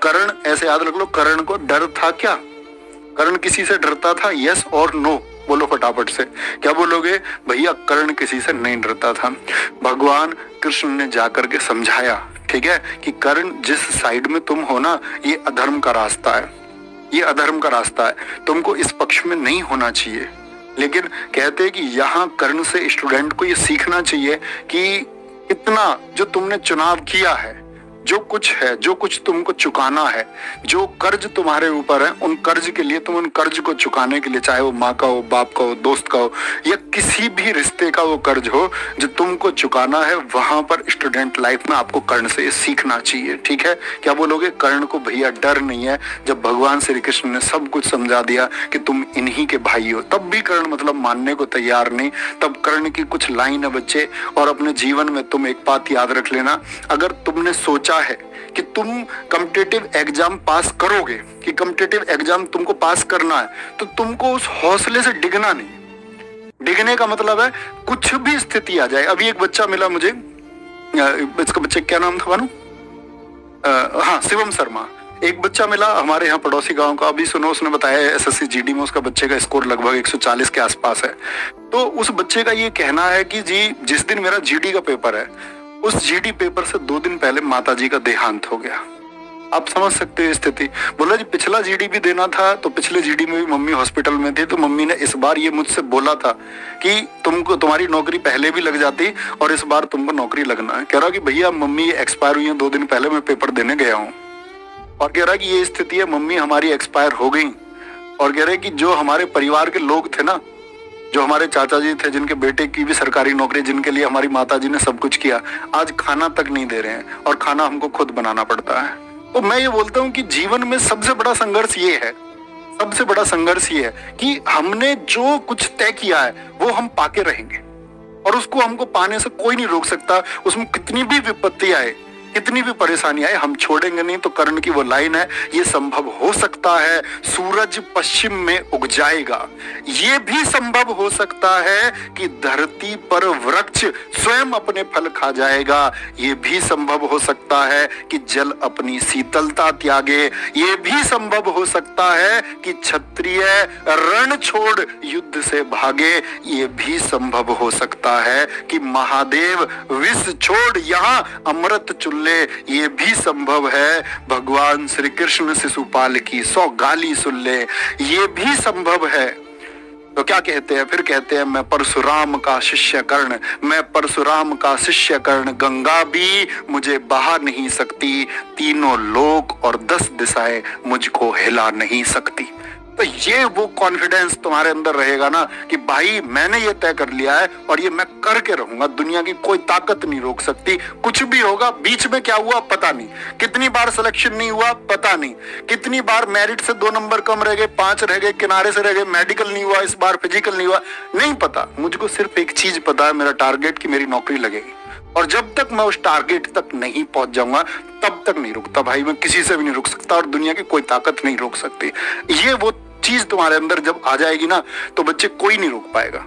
कर्ण ऐसे याद रख लो, कर्ण को डर था क्या? कर्ण किसी से डरता था? यस और नो बोलो फटाफट से। क्या बोलोगे? भैया कर्ण किसी से नहीं डरता था। भगवान कृष्ण ने जाकर के समझाया, ठीक है, कि कर्ण जिस साइड में तुम हो ना, ये अधर्म का रास्ता है, ये अधर्म का रास्ता है, तुमको इस पक्ष में नहीं होना चाहिए। लेकिन कहते हैं कि यहाँ कर्ण से स्टूडेंट को ये सीखना चाहिए कि इतना जो तुमने चुनाव किया है, जो कुछ है, जो कुछ तुमको चुकाना है, जो कर्ज तुम्हारे ऊपर है, उन कर्ज के लिए, तुम उन कर्ज को चुकाने के लिए, चाहे वो माँ का हो, बाप का हो, दोस्त का हो, या किसी भी रिश्ते का वो कर्ज हो जो तुमको चुकाना है, वहां पर स्टूडेंट लाइफ में आपको कर्ण से सीखना चाहिए। ठीक है, क्या बोलोगे? कर्ण को भैया डर नहीं है। जब भगवान श्री कृष्ण ने सब कुछ समझा दिया कि तुम इन्हीं के भाई हो, तब भी कर्ण मतलब मानने को तैयार नहीं। तब कर्ण की कुछ लाइन है बच्चे, और अपने जीवन में तुम एक बात याद रख लेना, अगर तुमने सोचा है कि तुम कॉम्पिटिटिव एग्जाम पास करोगे, कि कॉम्पिटिटिव एग्जाम तुमको पास करना है, तो तुमको उस हौसले से डिगना नहीं। डिगने का मतलब है कुछ भी स्थिति आ जाए। अभी एक बच्चा मिला मुझे, इसका बच्चे क्या नाम था भानु? हाँ, शिवम शर्मा। एक बच्चा मिला हमारे यहाँ पड़ोसी गांव का, अभी सुनो, उसने बताया एसएससी जीडी में उसका बच्चे का स्कोर लगभग 140 के आसपास है। तो उस बच्चे का ये कहना है कि जी जिस दिन मेरा जीडी का पेपर है, उस जीडी पेपर से 2 दिन पहले माताजी का देहांत हो गया। आप समझ सकते हो स्थिति। बोला जी पिछला जीडी भी देना था, तो पिछले जीडी में भी मम्मी हॉस्पिटल में थी, तो मम्मी ने इस बार ये मुझसे बोला था कि तुमको, तुम्हारी नौकरी पहले भी लग जाती और इस बार तुमको नौकरी लगना है। कह रहा कि भैया मम्मी एक्सपायर हुई है, 2 दिन पहले मैं पेपर देने गया हूँ। और कह रहा कि ये स्थिति है, मम्मी हमारी एक्सपायर हो गई। और कह रहे कि जो हमारे परिवार के लोग थे ना, जो हमारे चाचा जी थे, जिनके बेटे की भी सरकारी नौकरी, जिनके लिए हमारी माताजी ने सब कुछ किया, आज खाना तक नहीं दे रहे हैं, और खाना हमको खुद बनाना पड़ता है। तो मैं ये बोलता हूँ कि जीवन में सबसे बड़ा संघर्ष ये है, सबसे बड़ा संघर्ष ये है कि हमने जो कुछ तय किया है वो हम पाके रहेंगे, और उसको हमको पाने से कोई नहीं रोक सकता। उसमें कितनी भी विपत्ति आए, कितनी भी परेशानी आए, हम छोड़ेंगे नहीं। तो कर्ण की वो लाइन है, ये संभव हो सकता है सूरज पश्चिम में उग जाएगा, ये भी संभव हो सकता है कि धरती पर वृक्ष स्वयं अपने फल खा जाएगा, ये भी संभव हो सकता है कि जल अपनी शीतलता त्यागे, ये भी संभव हो सकता है कि क्षत्रिय रण छोड़ युद्ध से भागे, ये भी संभव हो सकता है कि महादेव विष छोड़ यहाँ अमृत चुल्ले, ये भी संभव है भगवान श्री कृष्ण शिशुपाल की 100 गाली सुन ले, ये भी संभव है। तो क्या कहते हैं फिर? कहते हैं मैं परशुराम का शिष्य कर्ण, मैं परशुराम का शिष्य कर्ण, गंगा भी मुझे बहा नहीं सकती, तीनों लोक और 10 दिशाएं मुझको हिला नहीं सकती। तो ये वो कॉन्फिडेंस तुम्हारे अंदर रहेगा ना कि भाई मैंने ये तय कर लिया है और ये मैं करके रहूंगा, दुनिया की कोई ताकत नहीं रोक सकती। कुछ भी होगा, बीच में क्या हुआ पता नहीं, कितनी बार सिलेक्शन नहीं हुआ पता नहीं, कितनी बार मेरिट से 2 नंबर कम रह गए, 5 रह गए, किनारे से रह गए, मेडिकल नहीं हुआ, इस बार फिजिकल नहीं हुआ, नहीं पता। मुझको सिर्फ एक चीज पता है, मेरा टारगेट कि मेरी नौकरी लगेगी, और जब तक मैं उस टारगेट तक नहीं पहुंच जाऊंगा तब तक नहीं रुकता भाई, मैं किसी से भी नहीं रुक सकता, और दुनिया की कोई ताकत नहीं रोक सकती। ये वो चीज तुम्हारे अंदर जब आ जाएगी ना, तो बच्चे कोई नहीं रोक पाएगा।